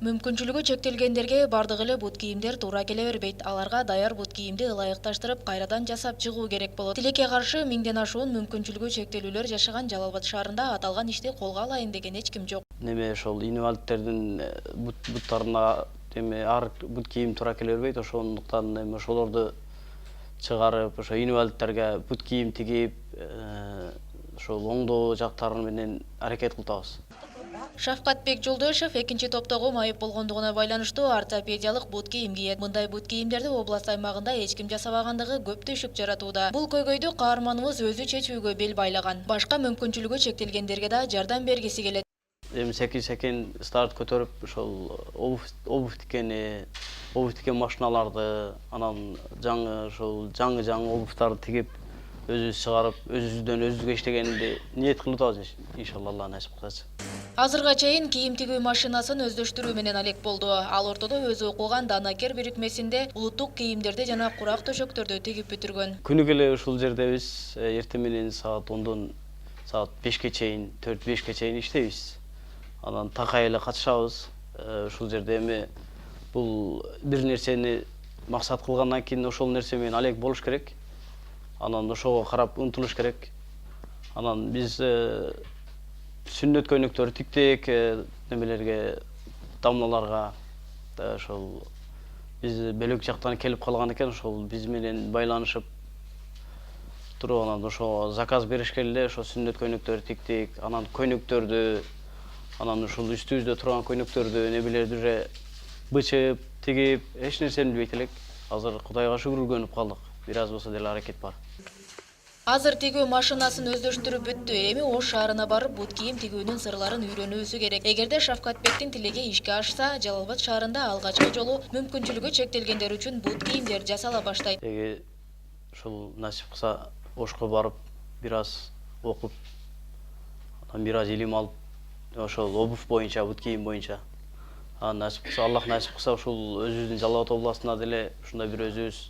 Мүмкүнчүлүгү чектелгендерге бардыгы эле бут кийимдер туура келе бербейт. Аларга даяр бут кийимди ылайыкташтырып, кайрадан жасап чыгуу керек болот. Тилекке каршы миңден ашуун мүмкүнчүлүгү чектелүүлөр жашаган Жалал Абад шаарында аталган ишти колго алайын деген эч ким жок. Неме ошол инвалидтердин буттарына ар бут кийим туура келе бербейт. Ошондуктан ошолорду чыгарып, ошо инвалидтерге бут кийим тигип, ошол оңдоо жактары менен аракет кылабыз. Шавкатбек Жолдошев экинчи топтогу майып болгондугуна байланыштуу ортопедиялык бут кийим кийет. Мындай бут кийимдерди область аймагында эч ким жасабагандыгы көп түйшүк жаратууда. Бул көйгөйдү каарманыбыз өзү чечүүгө бел байлаган. Башка мүмкүнчүлүгү чектелгендерге да жардам бергиси келет. Эми секин старт көтөрүп, ошол обувь тикен машиналарды, анан жаңы обувьтарды тигип, өзүбүз чыгарып, өзүбүздөн өзүбүзгө иштегенди ниет кылып атабыз, иншалла, Алла насип кылса. Азырга чейин кийим тигүү машинасын өздөштүрүү менен алек болду. Ал ортодо өзү окуган Данакер бирикмесинде улуттук кийимдерди жана курак төшөктөрдү тигип бүтүргөн. Күнүгө эле ушул жердебиз, эртең менен саат 10дон саат 5ке чейин, 4-5ке чейин иштейбиз. Анан такай эле катышабыз. Ушул жерде эми бул бир нерсени максат кылгандан кийин ошол нерсе менен алек болуш керек. Анан ошого карап умтулуш керек. Анан биз сүннөт көйнөктөр тиктик, немелерге, дамналарга ошол биз бөлөк жактан келип калган экен, ошол биз менен байланышып туруп, анан ошо заказ беришкен эле ошо сүннөт көйнөктөр тиктик, анан көйнөктөрдү, анан ушул үстүбүздө турган көйнөктөрдү небелерди уже бычып, тигип, эч нерсени билбейт элек. Азыр Кудайга шүгүр көнүп калдык. Бир аз болсо деле аракет бар. Азыр тигүү машинасын өздөштүрүп бүттү. Эми Ош шаарына барып бут кийим тигүүнүн сырларын үйрөнүүсү керек. Эгерде Шавкатбектин тилеги ишке ашса, Жалал Абад шаарында алгачкы жолу мүмкүнчүлүгү чектелгендер үчүн бут кийимдер жасала баштайт. Ушул насип кылса, Ошко барып, бир аз окуп, анан бир аз илим алып, ошол обувь боюнча, бут кийим боюнча. Насип кылса, Аллах насип кылса, ушул өзүбүздүн Жалал Абад областында деле ушундай бир өзүбүз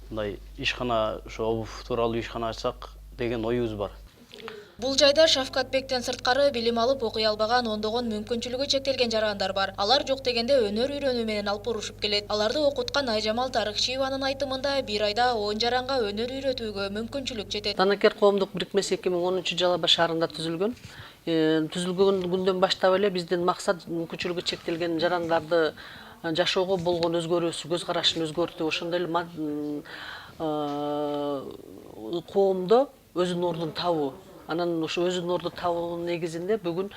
мындай ишкана, ошо обувь тууралуу ишкана ачсак деген оюбуз бар. Бул жайда Шавкатбектен сырткары билим алып окуй албаган ондогон мүмкүнчүлүгү чектелген жарандар бар. Алар жок дегенде өнөр үйрөнүү менен алып урушуп келет. Аларды окуткан Айжамал Тарыхчиеванын айтымында бир айда 10 жаранга өнөр үйрөтүүгө мүмкүнчүлүк жетет. Данакер коомдук бирикмеси 2010 Жалал Абад шаарында түзүлгөн. Түзүлгөн күндөн баштап эле биздин максат мүмкүнчүлүгү чектелген жарандарды жашоого болгон өзгөрүүсү, көз карашын өзгөртүү, ошондой эле коомдо өзүнүн ордун табуу. Анан ошо өзүнүн ордун табуунун негизинде бүгүн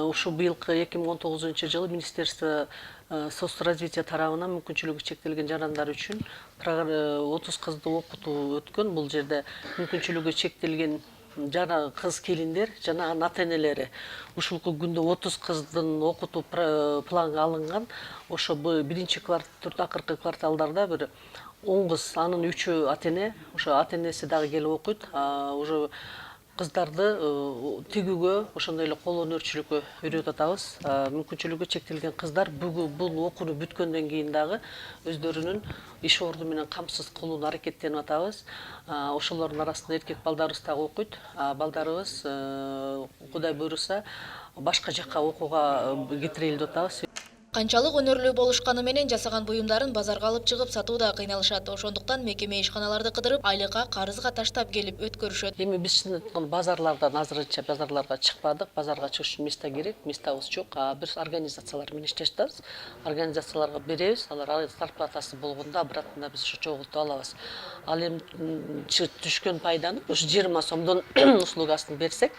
ушу быйылкы 2019 Министерство соцразвития тарабынан мүмкүнчүлүгү чектелген жарандар үчүн 30 кызды окутуу өткөн. Бул жерде мүмкүнчүлүгү чектелген жана кыз келиндер жана анын ата-энелери. Ушулку күндө 30 кыздын окутуу планга алынган. Ошо биринчи квартал, акыркы кварталдарда бир 10 кыз, анын 3-ü ата-эне, ошо ата-энеси дагы келип окуйт. Уже кыздарды тигүүгө, ошондой эле кол өнөрчүлүккө үйрөтүп атабыз. Мүмкүнчүлүгү чектелген кыздар бул окууну бүткөндөн кийин дагы өздөрүнүн иш орду менен камсыз кылууна аракеттенип атабыз. Ошолордун арасында эркек балдарыбыз дагы окуйт. Балдарыбыз Кудай буйруса башка жакка окууга кетирели деп атабыз. Канчалык өнөрлүү болушканы менен жасаган буюмдарын базарга алып чыгып сатууда кыйналышат. Ошондуктан мекеме ишканаларды кыдырып, айлыкка карызга таштап келип өткөрүшөт. Эми биз базарлардан азырынча базарларга чыкпадык. Базарга чыгыш үчүн место керек, местабыз жок. Биз организациялар менен иштешип атабыз. Организацияларга беребиз. Алар зарплатасы болгондо обратно биз чогултуп алабыз. Ал эми түшкөн пайданы ушу 20 сомдон услугасын берсек,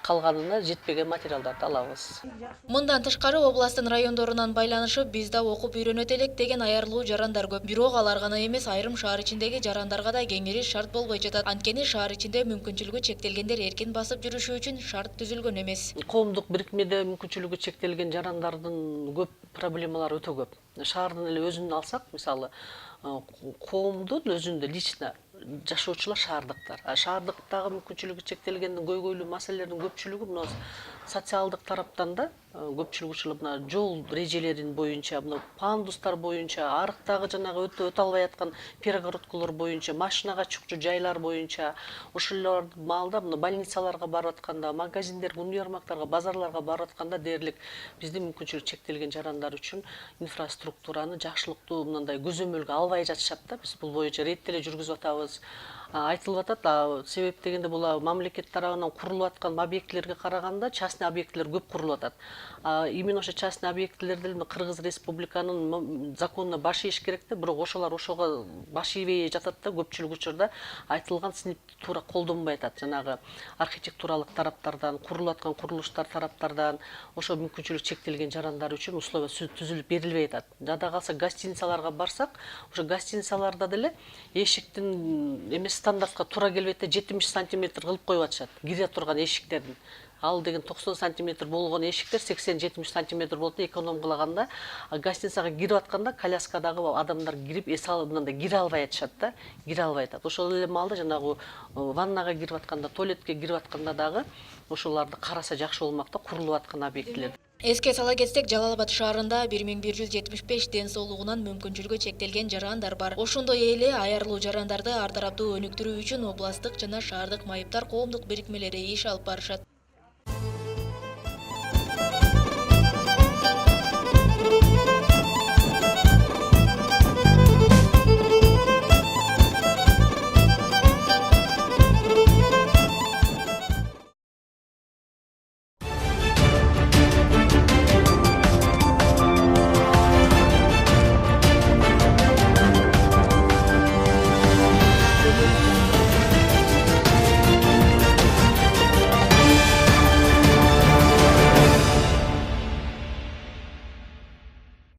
калганына жетпеген материалдарды алабыз. Мындан тышкары областтын райондорунан байланышып, биз да окуп үйрөнөт элек деген аярылуу жарандар көп. Бирок алар гана эмес, айрым шаар ичиндеги жарандарга да кеңириш шарт болбой жатат. Анткени шаар ичинде мүмкүнчүлүгү чектелгендер эркин басып жүрүшү үчүн шарт түзүлгөн эмес. Коомдук бирикмеде мүмкүнчүлүгү чектелген жарандардын көп проблемалары өтө көп. Шаардын эле өзүн алсак, мисалы, коомдун өзүндө лично жашоочулар шаардыктар. Шаардыктагы мүмкүнчүлүгү чектелгендин көйгөйлүү маселелердин көпчүлүгү мына социалдык тараптан да көпчүлүк учурлар мына жол эрежелерин боюнча, мына пандустар боюнча, арыктагы жанагы өтө албай аткан перегородкалар боюнча, машинага чукчу жайлар боюнча, ошолор маалда мына больницаларга барып атканда, магазиндерге, универмагтарга, базарларга барып атканда дээрлик биздин мүмкүнчүлүк чектелген жарандар үчүн инфраструктураны жакшылыктуу мындай көзөмөлгө албай жатышат да. Биз бул боюнча рейд деле жүргүзүп атабыз. Айтылып атат, себеп дегенде бул мамлекет тарабынан курулуп аткан объектилерге караганда частный объектилер көп курулуп атат. Именно ошо частный объектилерди Кыргыз Республиканын законуна баш ийиш керек да, бирок ошолор ошого баш ийбей жатат да, көпчүлүк учурда айтылган сиңипти туура колдонбой атат. Жанагы архитектуралык тараптардан, курулуп аткан курулуштар тараптардан ошо мүмкүнчүлүк чектелген жарандар үчүн условия түзүлүп берилбей атат. Жада калса гостиницаларга барсак, ошо гостиницаларда деле эшиктин эмес стандартка туура келбейт да, 70 сантиметр кылып коюп атышат кире турган эшиктердин. Ал деген 90 сантиметр болгон эшиктер 80-70 сантиметр болот, эконом кылаганда. Гостиницага кирип атканда коляскадагы адамдар кирип эс алып мындай кире албай атышат да, кире албай атат. Ошол эле маалда жанагы ваннага кирип атканда, туалетке кирип атканда дагы ошолорду караса жакшы болмок да, курулуп аткан объектилер. Эске сала кетсек, Жалал Абад шаарында 1175 ден соолугунан мүмкүнчүлүгү чектелген жарандар бар. Ошондой эле аярлуу жарандарды ар тараптуу өнүктүрүү үчүн областтык жана шаардык майыптар коомдук бирикмелери иш алып барышат.